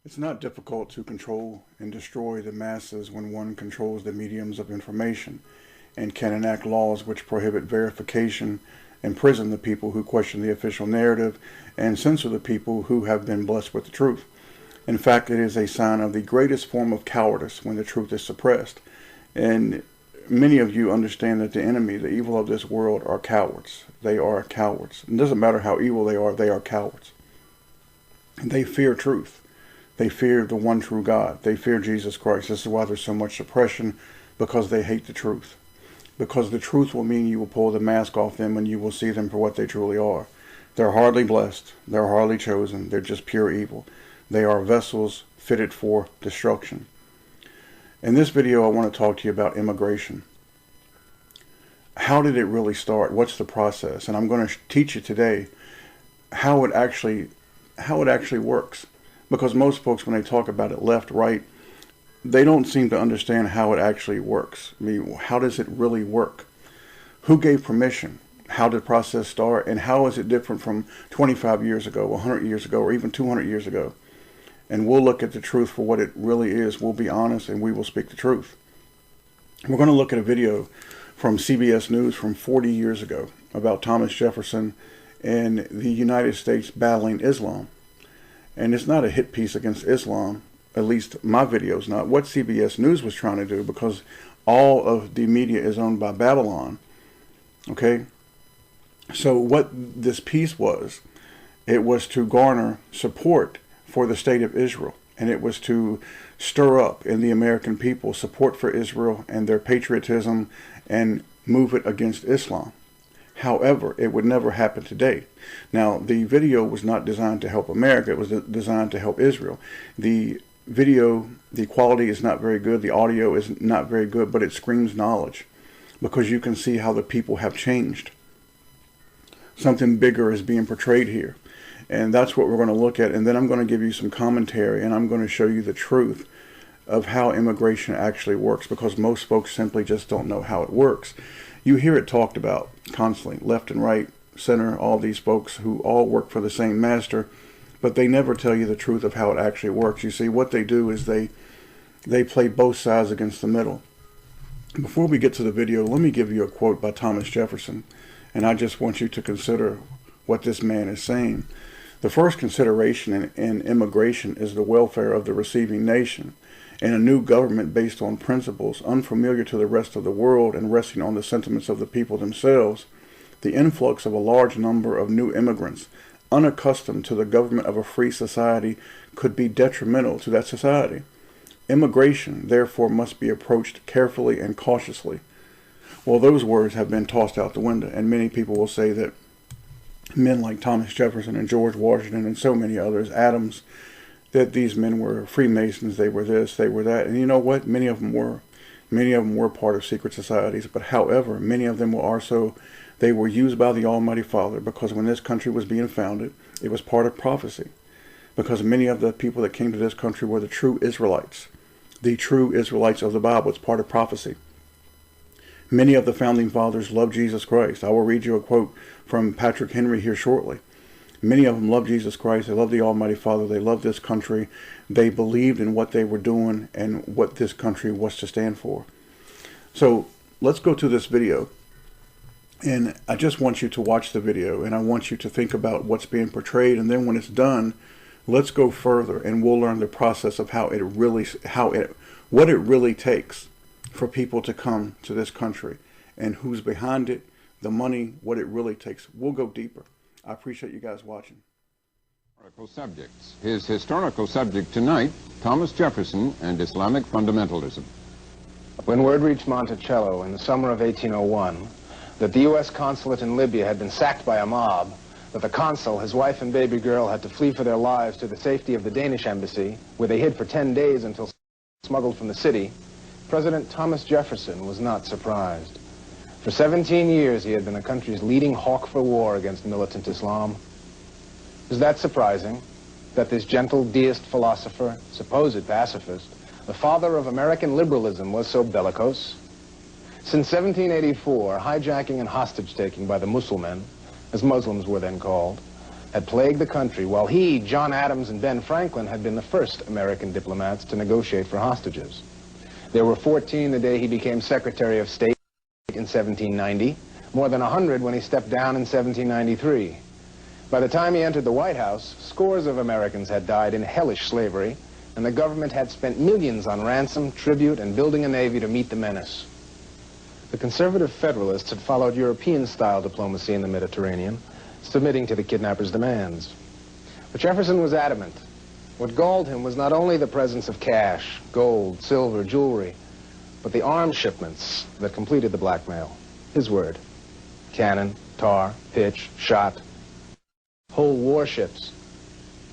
It's not difficult to control and destroy the masses when one controls the mediums of information and can enact laws which prohibit verification, imprison the people who question the official narrative, and censor the people who have been blessed with the truth. In fact, it is a sign of the greatest form of cowardice when the truth is suppressed. And many of you understand that the enemy, the evil of this world, are cowards. They are cowards. It doesn't matter how evil they are cowards. And they fear truth. They fear the one true God. They fear Jesus Christ. This is why there's so much suppression, because they hate the truth. Because the truth will mean you will pull the mask off them and you will see them for what they truly are. They're hardly blessed. They're hardly chosen. They're just pure evil. They are vessels fitted for destruction. In this video, I want to talk to you about immigration. How did it really start? What's the process? And I'm going to teach you today how it actually works. Because most folks, when they talk about it left, right, they don't seem to understand how it actually works. I mean, how does it really work? Who gave permission? How did the process start? And how is it different from 25 years ago, 100 years ago, or even 200 years ago? And we'll look at the truth for what it really is. We'll be honest and we will speak the truth. We're going to look at a video from CBS News from 40 years ago about Thomas Jefferson and the United States battling Islam. And it's not a hit piece against Islam, at least my video is not. What CBS News was trying to do, because all of the media is owned by Babylon, okay? So what this piece was, it was to garner support for the state of Israel. And it was to stir up in the American people support for Israel and their patriotism and move it against Islam. However, it would never happen today. Now, the video was not designed to help America. It was designed to help Israel. The video, the quality is not very good. The audio is not very good, but it screams knowledge because you can see how the people have changed. Something bigger is being portrayed here. And that's what we're going to look at. And then I'm going to give you some commentary and I'm going to show you the truth of how immigration actually works, because most folks simply just don't know how it works. You hear it talked about constantly, left and right, center, all these folks who all work for the same master, but they never tell you the truth of how it actually works. You see, what they do is they play both sides against the middle. Before we get to the video, let me give you a quote by Thomas Jefferson, and I just want you to consider what this man is saying. The first consideration in immigration is the welfare of the receiving nation, and a new government based on principles unfamiliar to the rest of the world and resting on the sentiments of the people themselves. The influx of a large number of new immigrants, unaccustomed to the government of a free society, could be detrimental to that society. Immigration, therefore, must be approached carefully and cautiously. Well, those words have been tossed out the window, and many people will say that men like Thomas Jefferson and George Washington and so many others, Adams, that these men were Freemasons, they were this, they were that. And you know what? Many of them were part of secret societies. But however, many of them were also, they were used by the Almighty Father, because when this country was being founded, it was part of prophecy. Because many of the people that came to this country were the true Israelites. The true Israelites of the Bible. It's part of prophecy. Many of the founding fathers loved Jesus Christ. I will read you a quote from Patrick Henry here shortly. Many of them loved Jesus Christ. They loved the Almighty Father. They loved this country. They believed in what they were doing and what this country was to stand for. So let's go to this video. And I just want you to watch the video, and I want you to think about what's being portrayed. And then when it's done, let's go further and we'll learn the process of what it really takes for people to come to this country and who's behind it, the money, what it really takes. We'll go deeper. I appreciate you guys watching. Historical subjects. His historical subject tonight, Thomas Jefferson and Islamic fundamentalism. When word reached Monticello in the summer of 1801 that the U.S. consulate in Libya had been sacked by a mob, that the consul, his wife and baby girl had to flee for their lives to the safety of the Danish embassy, where they hid for 10 days until smuggled from the city, President Thomas Jefferson was not surprised. For 17 years, he had been the country's leading hawk for war against militant Islam. Is that surprising that this gentle deist philosopher, supposed pacifist, the father of American liberalism, was so bellicose? Since 1784, hijacking and hostage-taking by the Muslimen, as Muslims were then called, had plagued the country, while he, John Adams, and Ben Franklin had been the first American diplomats to negotiate for hostages. There were 14 the day he became Secretary of State in 1790, more than 100 when he stepped down in 1793. By the time he entered the White House, scores of Americans had died in hellish slavery, and the government had spent millions on ransom, tribute, and building a navy to meet the menace. The conservative Federalists had followed European-style diplomacy in the Mediterranean, submitting to the kidnappers' demands. But Jefferson was adamant. What galled him was not only the presence of cash, gold, silver, jewelry, but the arms shipments that completed the blackmail. His word. Cannon, tar, pitch, shot, whole warships.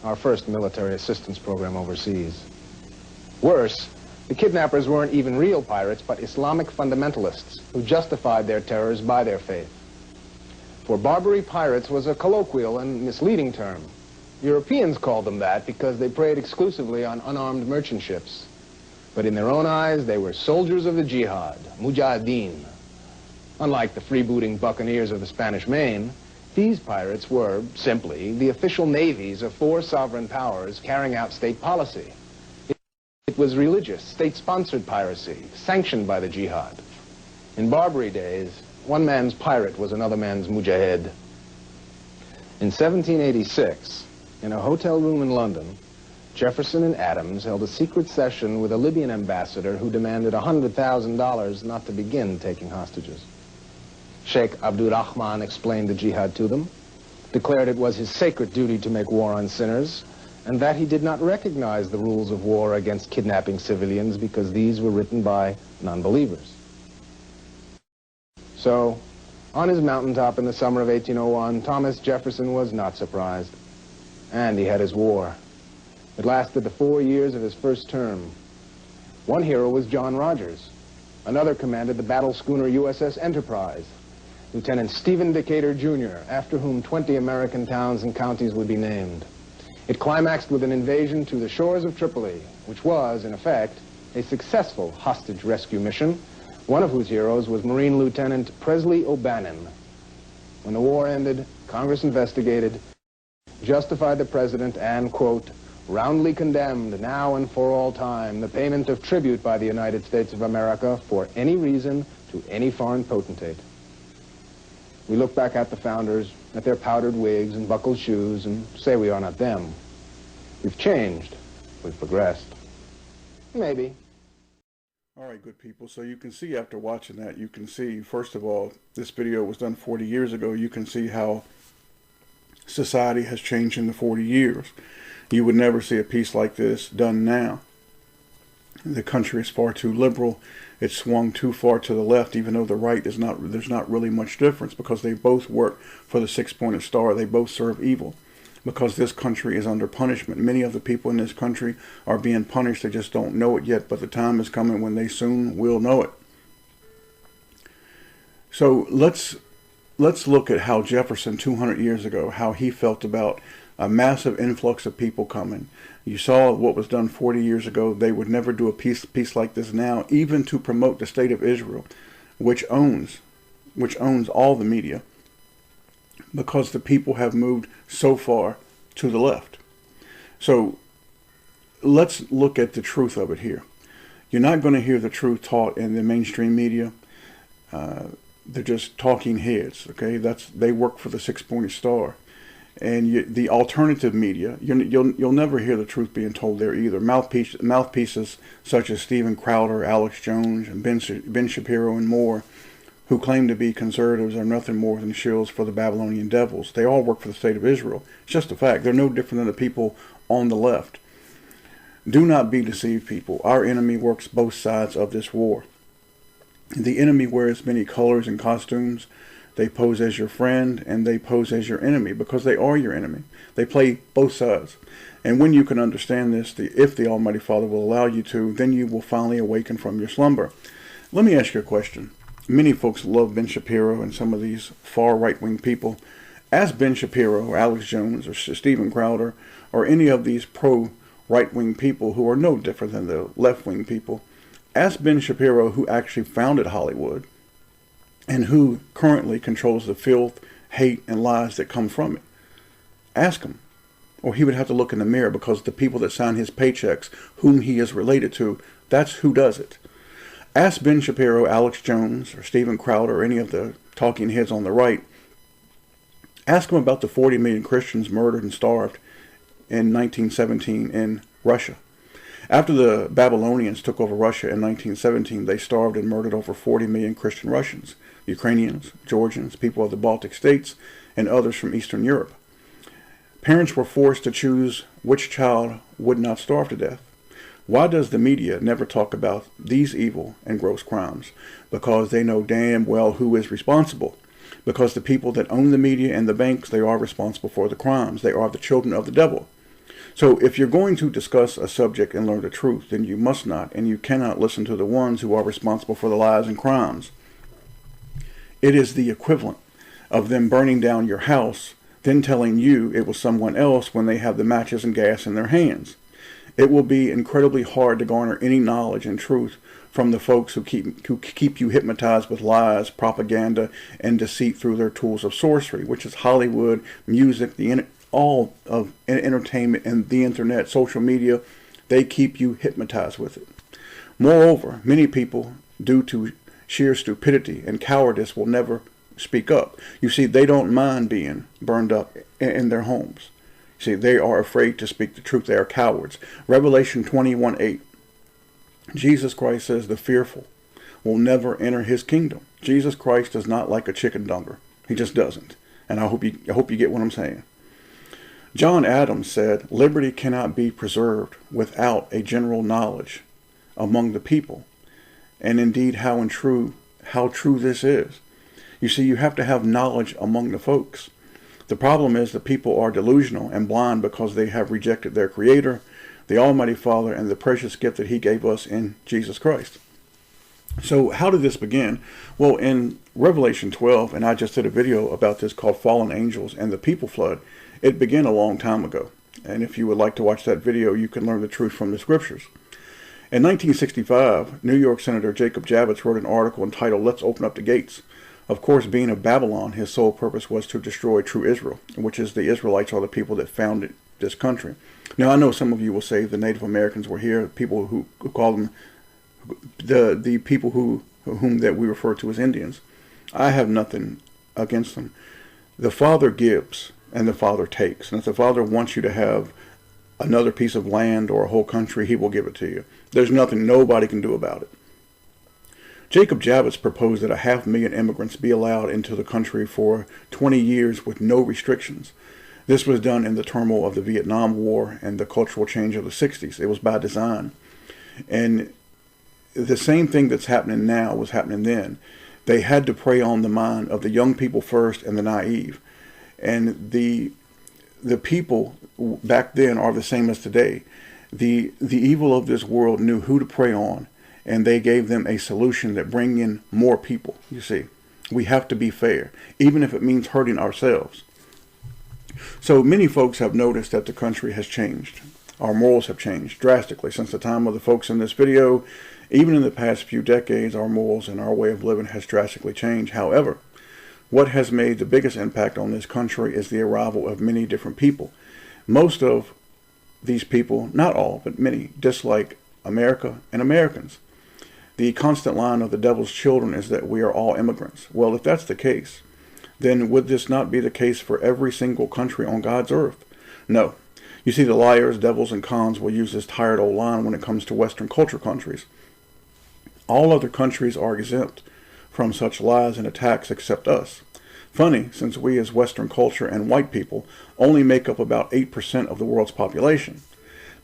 Our first military assistance program overseas. Worse, the kidnappers weren't even real pirates, but Islamic fundamentalists who justified their terrors by their faith. For Barbary pirates was a colloquial and misleading term. Europeans called them that because they preyed exclusively on unarmed merchant ships. But in their own eyes, they were soldiers of the jihad, mujahideen. Unlike the freebooting buccaneers of the Spanish Main, these pirates were, simply, the official navies of 4 sovereign powers carrying out state policy. It was religious, state-sponsored piracy, sanctioned by the jihad. In Barbary days, one man's pirate was another man's mujahid. In 1786, in a hotel room in London, Jefferson and Adams held a secret session with a Libyan ambassador who demanded $100,000 not to begin taking hostages. Sheikh Abdurrahman explained the jihad to them, declared it was his sacred duty to make war on sinners, and that he did not recognize the rules of war against kidnapping civilians because these were written by non-believers. So, on his mountaintop in the summer of 1801, Thomas Jefferson was not surprised. And he had his war. It lasted the 4 years of his first term. One hero was John Rogers. Another commanded the battle schooner USS Enterprise, Lieutenant Stephen Decatur, Jr., after whom 20 American towns and counties would be named. It climaxed with an invasion to the shores of Tripoli, which was, in effect, a successful hostage rescue mission, one of whose heroes was Marine Lieutenant Presley O'Bannon. When the war ended, Congress investigated, justified the president, and, quote, roundly condemned now and for all time the payment of tribute by the United States of America for any reason to any foreign potentate. We look back at the founders, at their powdered wigs and buckled shoes, and say we are not them. We've changed. We've progressed. Maybe. All right, good people. So you can see after watching that, you can see, first of all, this video was done 40 years ago. You can see how society has changed in the 40 years. You would never see a piece like this done now. The country is far too liberal. It's swung too far to the left, even though the right is not, there's not really much difference because they both work for the six-pointed star. They both serve evil because this country is under punishment. Many of the people in this country are being punished. They just don't know it yet, but the time is coming when they soon will know it. So let's look at how Jefferson 200 years ago, how he felt about a massive influx of people coming. You saw what was done 40 years ago. They would never do a piece like this now, even to promote the state of Israel, which owns all the media, because the people have moved so far to the left. So let's look at the truth of it here. You're not going to hear the truth taught in the mainstream media. They're just talking heads, okay? They work for the six-pointed star. And the alternative media, you'll never hear the truth being told there either. Mouthpieces such as Steven Crowder, Alex Jones, and Ben Shapiro and more, who claim to be conservatives, are nothing more than shills for the Babylonian devils. They all work for the state of Israel. It's just a fact. They're no different than the people on the left. Do not be deceived, people. Our enemy works both sides of this war. The enemy wears many colors and costumes. They pose as your friend and they pose as your enemy because they are your enemy. They play both sides. And when you can understand this, if the Almighty Father will allow you to, then you will finally awaken from your slumber. Let me ask you a question. Many folks love Ben Shapiro and some of these far right-wing people. Ask Ben Shapiro or Alex Jones or Steven Crowder or any of these pro-right-wing people who are no different than the left-wing people. Ask Ben Shapiro, who actually founded Hollywood and who currently controls the filth, hate, and lies that come from it. Ask him. Or he would have to look in the mirror, because the people that sign his paychecks, whom he is related to, that's who does it. Ask Ben Shapiro, Alex Jones, or Steven Crowder, or any of the talking heads on the right. Ask them about the 40 million Christians murdered and starved in 1917 in Russia. After the Babylonians took over Russia in 1917, they starved and murdered over 40 million Christian Russians, Ukrainians, Georgians, people of the Baltic states, and others from Eastern Europe. Parents were forced to choose which child would not starve to death. Why does the media never talk about these evil and gross crimes? Because they know damn well who is responsible. Because the people that own the media and the banks, they are responsible for the crimes. They are the children of the devil. So if you're going to discuss a subject and learn the truth, then you must not and you cannot listen to the ones who are responsible for the lies and crimes. It is the equivalent of them burning down your house, then telling you it was someone else when they have the matches and gas in their hands. It will be incredibly hard to garner any knowledge and truth from the folks who keep you hypnotized with lies, propaganda, and deceit through their tools of sorcery, which is Hollywood, music, all of entertainment and the internet, social media. They keep you hypnotized with it. Moreover, many people, due to sheer stupidity and cowardice, will never speak up. You see, they don't mind being burned up in their homes. See, they are afraid to speak the truth. They are cowards. Revelation 21:8. Jesus Christ says the fearful will never enter his kingdom. Jesus Christ does not like a chicken dunger. He just doesn't. And I hope you get what I'm saying. John Adams said, liberty cannot be preserved without a general knowledge among the people. And indeed, how true this is. You see, you have to have knowledge among the folks. The problem is the people are delusional and blind because they have rejected their Creator, the Almighty Father, and the precious gift that He gave us in Jesus Christ. So how did this begin? Well, in Revelation 12, and I just did a video about this called Fallen Angels and the People Flood, it began a long time ago. And if you would like to watch that video, you can learn the truth from the scriptures. In 1965, New York Senator Jacob Javits wrote an article entitled, Let's Open Up the Gates. Of course, being of Babylon, his sole purpose was to destroy true Israel, which is the Israelites are the people that founded this country. Now, I know some of you will say the Native Americans were here, people who call them the people whom that we refer to as Indians. I have nothing against them. The Father gives and the Father takes. And if the Father wants you to have another piece of land or a whole country, He will give it to you. There's nothing nobody can do about it. Jacob Javits proposed that 500,000 immigrants be allowed into the country for 20 years with no restrictions. This was done in the turmoil of the Vietnam War and the cultural change of the 60s. It was by design. And the same thing that's happening now was happening then. They had to prey on the mind of the young people first and the naive. And the people back then are the same as today. The evil of this world knew who to prey on, and they gave them a solution that bring in more people. You see, we have to be fair, even if it means hurting ourselves. So many folks have noticed that the country has changed. Our morals have changed drastically since the time of the folks in this video. Even in the past few decades, our morals and our way of living has drastically changed. However, what has made the biggest impact on this country is the arrival of many different people. Most of these people, not all, but many, dislike America and Americans. The constant line of the devil's children is that we are all immigrants. Well, if that's the case, then would this not be the case for every single country on God's earth? No. You see, the liars, devils, and cons will use this tired old line when it comes to Western culture countries. All other countries are exempt from such lies and attacks except us. Funny, since we as Western culture and white people only make up about 8% of the world's population.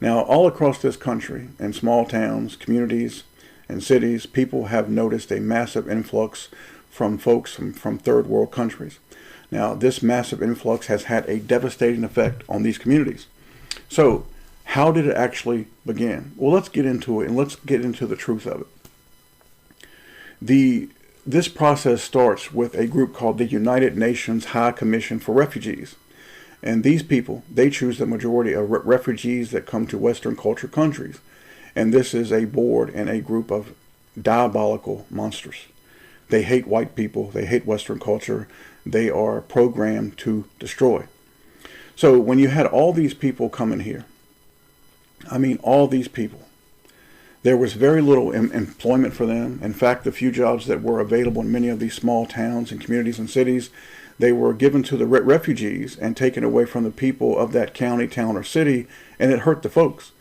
Now, all across this country, in small towns, communities, and cities, people have noticed a massive influx from folks from third world countries. Now, this massive influx has had a devastating effect on these communities. So, how did it actually begin? Well, let's get into it, and let's get into the truth of it. This process starts with a group called the United Nations High Commission for Refugees. And these people, they choose the majority of refugees that come to Western culture countries. And this is a board and a group of diabolical monsters. They hate white people. They hate Western culture. They are programmed to destroy. So when you had all these people coming here, I mean all these people, there was very little employment for them. In fact, the few jobs that were available in many of these small towns and communities and cities, they were given to the refugees and taken away from the people of that county, town, or city, and it hurt the folks.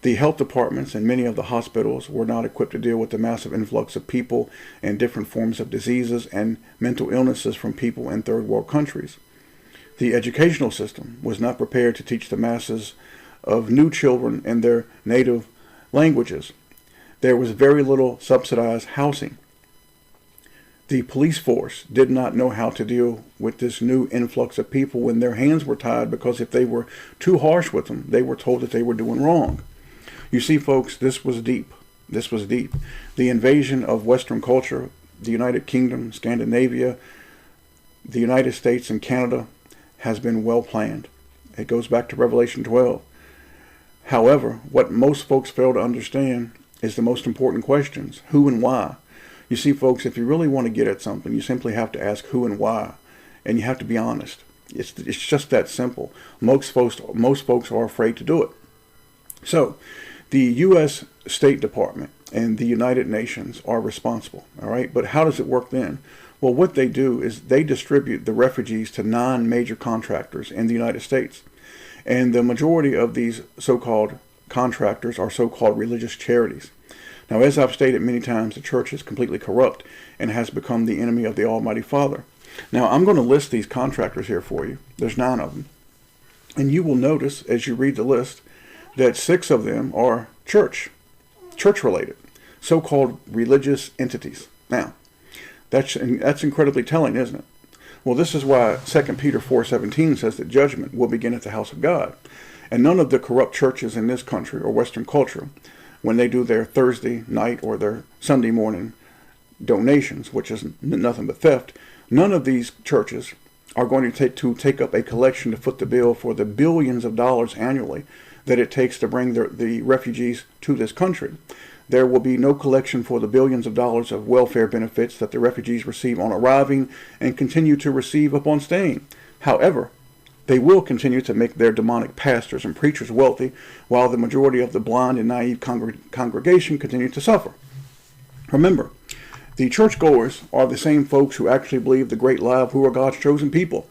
The health departments and many of the hospitals were not equipped to deal with the massive influx of people and different forms of diseases and mental illnesses from people in third world countries. The educational system was not prepared to teach the masses of new children in their native languages. There was very little subsidized housing. The police force did not know how to deal with this new influx of people when their hands were tied, because if they were too harsh with them, they were told that they were doing wrong. You see, folks, this was deep. This was deep. The invasion of Western culture, the United Kingdom, Scandinavia, the United States, and Canada has been well planned. It goes back to Revelation 12. However, what most folks fail to understand is the most important questions: who and why. You see, folks, if you really want to get at something, you simply have to ask who and why, and you have to be honest. It's just that simple. Most folks are afraid to do it. So, the U.S. State Department and the United Nations are responsible, all right? But how does it work then? Well, what they do is they distribute the refugees to 9 major contractors in the United States. And the majority of these so-called contractors are so-called religious charities. Now, as I've stated many times, the church is completely corrupt and has become the enemy of the Almighty Father. Now, I'm going to list these contractors here for you. There's 9 of them. And you will notice as you read the list that 6 of them are church-related, so-called religious entities. Now, that's incredibly telling, isn't it? Well, this is why 2 Peter 4:17 says that judgment will begin at the house of God. And none of the corrupt churches in this country or Western culture, when they do their Thursday night or their Sunday morning donations, which is nothing but theft, none of these churches are going to take up a collection to foot the bill for the billions of dollars annually that it takes to bring the refugees to this country. There will be no collection for the billions of dollars of welfare benefits that the refugees receive on arriving and continue to receive upon staying. However, they will continue to make their demonic pastors and preachers wealthy, while the majority of the blind and naive congregation continue to suffer. Remember, the churchgoers are the same folks who actually believe the great lie of who are God's chosen people.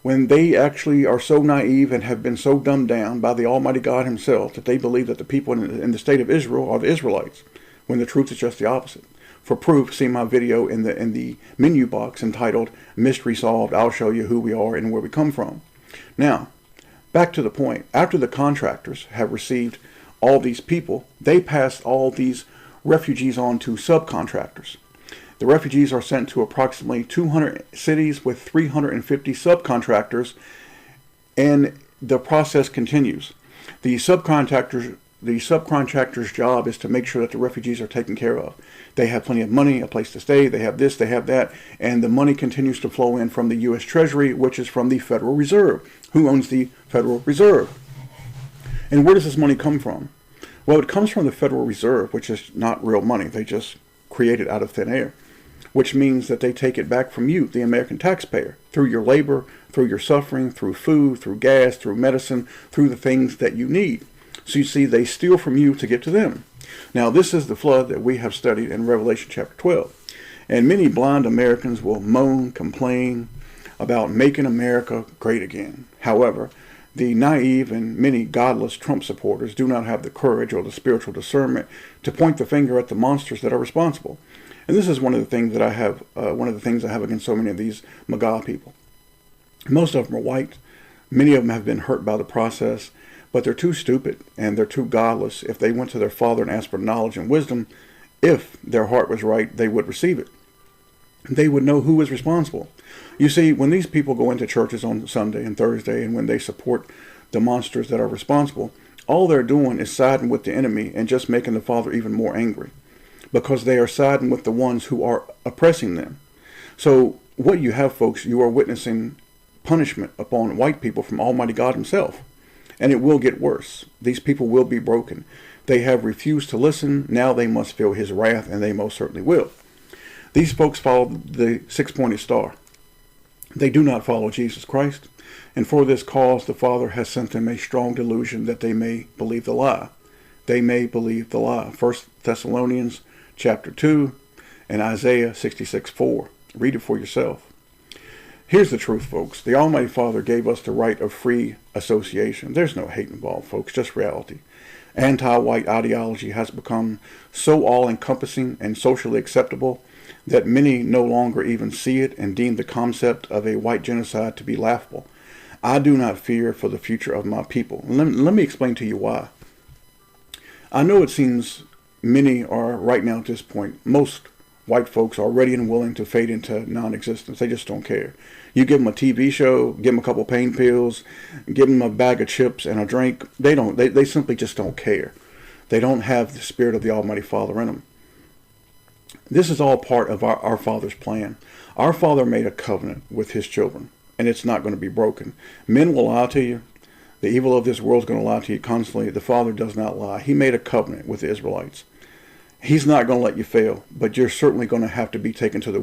When they actually are so naive and have been so dumbed down by the Almighty God himself that they believe that the people in the state of Israel are the Israelites, when the truth is just the opposite. For proof, see my video in the menu box entitled Mystery Solved. I'll show you who we are and where we come from. Now, back to the point. After the contractors have received all these people, they pass all these refugees on to subcontractors. The refugees are sent to approximately 200 cities with 350 subcontractors, and the process continues. The subcontractor's job is to make sure that the refugees are taken care of. They have plenty of money, a place to stay, they have this, they have that, and the money continues to flow in from the U.S. Treasury, which is from the Federal Reserve. Who owns the Federal Reserve? And where does this money come from? Well, it comes from the Federal Reserve, which is not real money. They just create it out of thin air, which means that they take it back from you, the American taxpayer, through your labor, through your suffering, through food, through gas, through medicine, through the things that you need. So you see, they steal from you to get to them. Now, this is the flood that we have studied in Revelation chapter 12. And many blind Americans will moan, complain about making America great again. However, the naive and many godless Trump supporters do not have the courage or the spiritual discernment to point the finger at the monsters that are responsible. And this is one of the things that I have, against so many of these MAGA people. Most of them are white. Many of them have been hurt by the process, but they're too stupid and they're too godless. If they went to their Father and asked for knowledge and wisdom, if their heart was right, they would receive it. They would know who is responsible. You see, when these people go into churches on Sunday and Thursday, and when they support the monsters that are responsible, all they're doing is siding with the enemy and just making the Father even more angry, because they are siding with the ones who are oppressing them. So what you have, folks, you are witnessing punishment upon white people from Almighty God himself. And it will get worse. These people will be broken. They have refused to listen. Now they must feel his wrath, and they most certainly will. These folks follow the six-pointed star. They do not follow Jesus Christ. And for this cause the Father has sent them a strong delusion that they may believe the lie. They may believe the lie. 1 Thessalonians chapter 2 and Isaiah 66:4. Read it for yourself. Here's the truth, folks. The Almighty Father gave us the right of free association. There's no hate involved, folks, just reality. Anti-white ideology has become so all-encompassing and socially acceptable that many no longer even see it and deem the concept of a white genocide to be laughable. I do not fear for the future of my people. Let me explain to you why. I know it seems many are right now at this point, most white folks are ready and willing to fade into non-existence. They just don't care. You give them a TV show, give them a couple pain pills, give them a bag of chips and a drink. They simply just don't care. They don't have the spirit of the Almighty Father in them. This is all part of our Father's plan. Our Father made a covenant with his children, and it's not going to be broken. Men will lie to you. The evil of this world is going to lie to you constantly. The Father does not lie. He made a covenant with the Israelites. He's not going to let you fail, but you're certainly going to have to be taken to the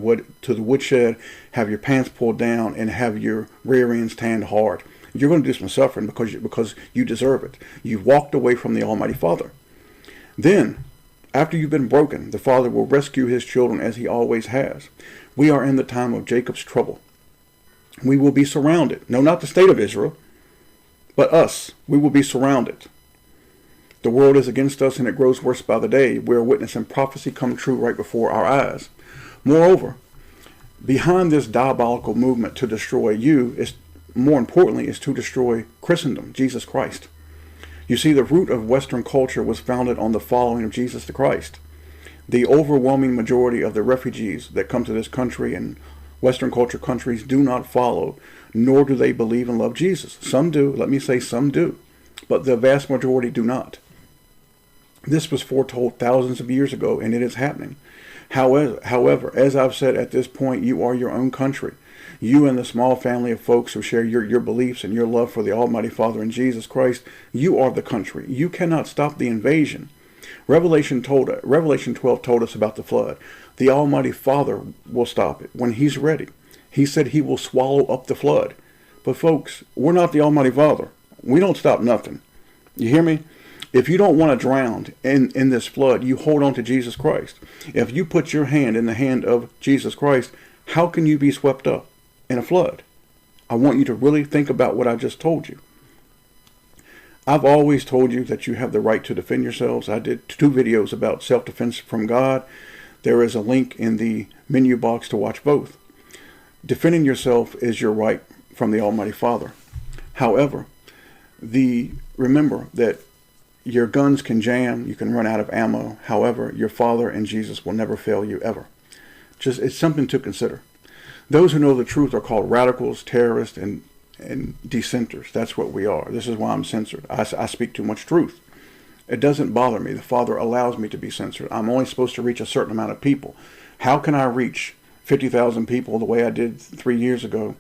woodshed, have your pants pulled down, and have your rear ends tanned hard. You're going to do some suffering because you deserve it. You've walked away from the Almighty Father. Then, after you've been broken, the Father will rescue his children as he always has. We are in the time of Jacob's trouble. We will be surrounded. No, not the state of Israel, but us. We will be surrounded. The world is against us and it grows worse by the day. We are witnessing prophecy come true right before our eyes. Moreover, behind this diabolical movement to destroy you, is more importantly, is to destroy Christendom, Jesus Christ. You see, the root of Western culture was founded on the following of Jesus the Christ. The overwhelming majority of the refugees that come to this country and Western culture countries do not follow, nor do they believe and love Jesus. Some do, let me say some do, but the vast majority do not. This was foretold thousands of years ago, and it is happening. However, as I've said at this point, you are your own country. You and the small family of folks who share your beliefs and your love for the Almighty Father and Jesus Christ, you are the country. You cannot stop the invasion. Revelation 12 told us about the flood. The Almighty Father will stop it when he's ready. He said he will swallow up the flood. But folks, we're not the Almighty Father. We don't stop nothing. You hear me? If you don't want to drown in this flood, you hold on to Jesus Christ. If you put your hand in the hand of Jesus Christ, how can you be swept up in a flood? I want you to really think about what I just told you. I've always told you that you have the right to defend yourselves. I did 2 videos about self-defense from God. There is a link in the menu box to watch both. Defending yourself is your right from the Almighty Father. However, remember that your guns can jam, you can run out of ammo. However, your Father and Jesus will never fail you ever. It's something to consider. Those who know the truth are called radicals, terrorists, and dissenters. That's what we are. This is why I'm censored. I speak too much truth. It doesn't bother me. The Father allows me to be censored. I'm only supposed to reach a certain amount of people. How can I reach 50,000 people the way I did 3 years ago,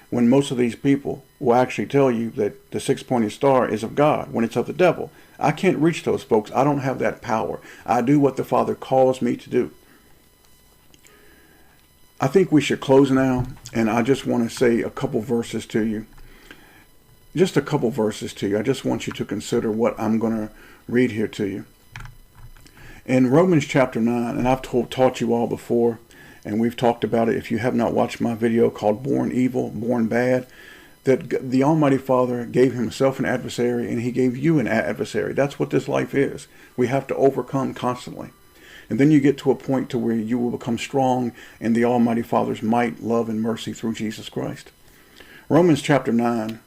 when most of these people will actually tell you that the 6-pointed star is of God when it's of the devil? I can't reach those folks. I don't have that power. I do what the Father calls me to do. I think we should close now, and I just want to say a couple verses to you. Just a couple verses to you. I just want you to consider what I'm going to read here to you. In Romans chapter 9, and I've taught you all before, and we've talked about it. If you have not watched my video called Born Evil, Born Bad, that the Almighty Father gave himself an adversary and he gave you an adversary. That's what this life is. We have to overcome constantly. And then you get to a point to where you will become strong in the Almighty Father's might, love, and mercy through Jesus Christ. Romans chapter 9,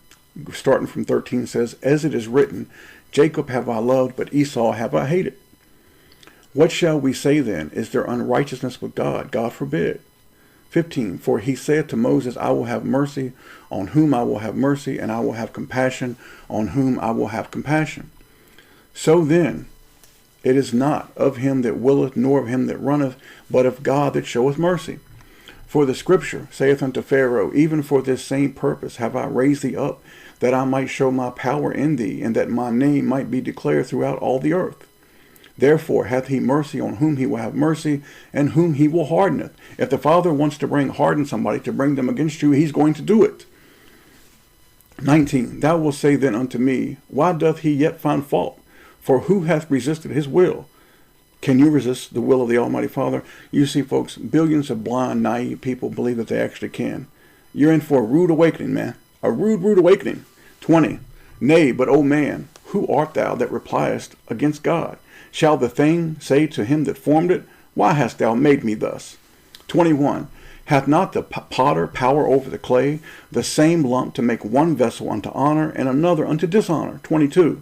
starting from 13, says, "As it is written, Jacob have I loved, but Esau have I hated. What shall we say then? Is there unrighteousness with God? God forbid." 15, "For he saith to Moses, I will have mercy on whom I will have mercy, and I will have compassion on whom I will have compassion. So then, it is not of him that willeth, nor of him that runneth, but of God that showeth mercy. For the scripture saith unto Pharaoh, Even for this same purpose have I raised thee up, that I might show my power in thee, and that my name might be declared throughout all the earth. Therefore hath he mercy on whom he will have mercy, and whom he will hardeneth." If the Father wants to harden somebody, to bring them against you, he's going to do it. 19. Thou wilt say then unto me, why doth he yet find fault? For who hath resisted his will? Can you resist the will of the Almighty Father? You see, folks, billions of blind, naive people believe that they actually can. You're in for a rude awakening, man. A rude awakening. 20. Nay, but, O man, who art thou that repliest against God? Shall the thing say to him that formed it, why hast thou made me thus? 21. Hath not the potter power over the clay, the same lump to make one vessel unto honor and another unto dishonor? 22.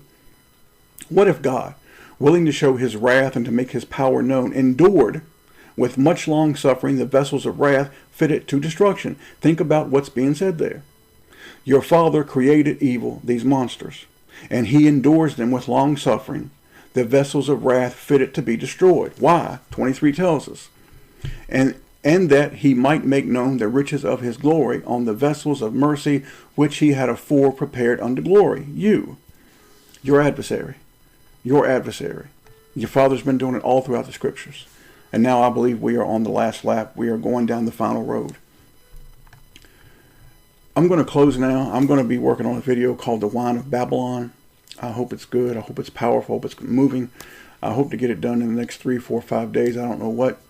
What if God, willing to show his wrath and to make his power known, endured with much long suffering the vessels of wrath fitted to destruction? Think about what's being said there. Your Father created evil, these monsters, and he endures them with long suffering, the vessels of wrath fitted to be destroyed. Why? 23 tells us. And that he might make known the riches of his glory on the vessels of mercy, which he had afore prepared unto glory. You, your adversary. Your adversary. Your Father's been doing it all throughout the scriptures. And now I believe we are on the last lap. We are going down the final road. I'm going to close now. I'm going to be working on a video called The Wine of Babylon. I hope it's good. I hope it's powerful. I hope it's moving. I hope to get it done in the next 3, 4, 5 days. I don't know what.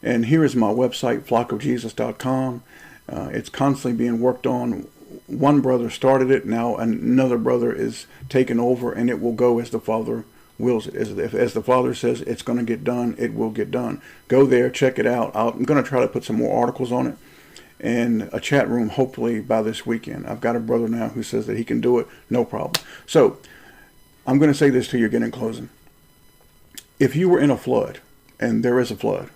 And here is my website, flockofjesus.com. It's constantly being worked on. One brother started it. Now another brother is taking over, and it will go as the Father wills it. As the Father says it's going to get done, it will get done. Go there, check it out. I'm going to try to put some more articles on it and a chat room hopefully by this weekend. I've got a brother now who says that he can do it, no problem. So I'm going to say this to you again in closing. If you were in a flood, and there is a flood,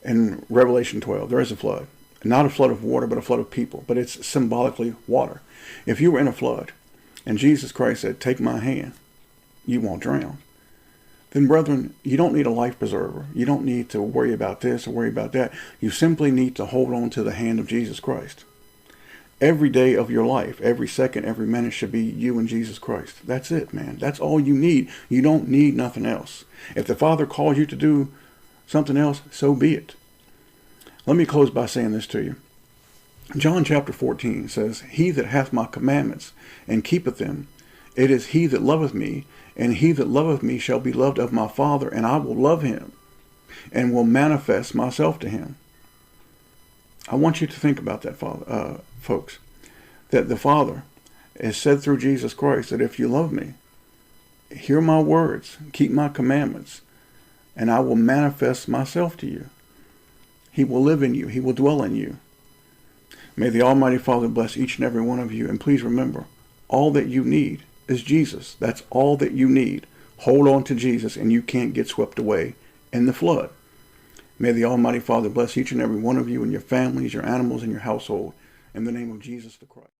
in Revelation 12, there is a flood. Not a flood of water, but a flood of people. But it's symbolically water. If you were in a flood, and Jesus Christ said, take my hand, you won't drown. Then, brethren, you don't need a life preserver. You don't need to worry about this or worry about that. You simply need to hold on to the hand of Jesus Christ. Every day of your life, every second, every minute should be you and Jesus Christ. That's it, man. That's all you need. You don't need nothing else. If the Father calls you to do something else, so be it. Let me close by saying this to you. John chapter 14 says, he that hath my commandments and keepeth them, it is he that loveth me, and he that loveth me shall be loved of my Father, and I will love him, and will manifest myself to him. I want you to think about that, folks, that the Father has said through Jesus Christ that if you love me, hear my words, keep my commandments, and I will manifest myself to you. He will live in you. He will dwell in you. May the Almighty Father bless each and every one of you. And please remember, all that you need is Jesus. That's all that you need. Hold on to Jesus and you can't get swept away in the flood. May the Almighty Father bless each and every one of you and your families, your animals, and your household. In the name of Jesus the Christ.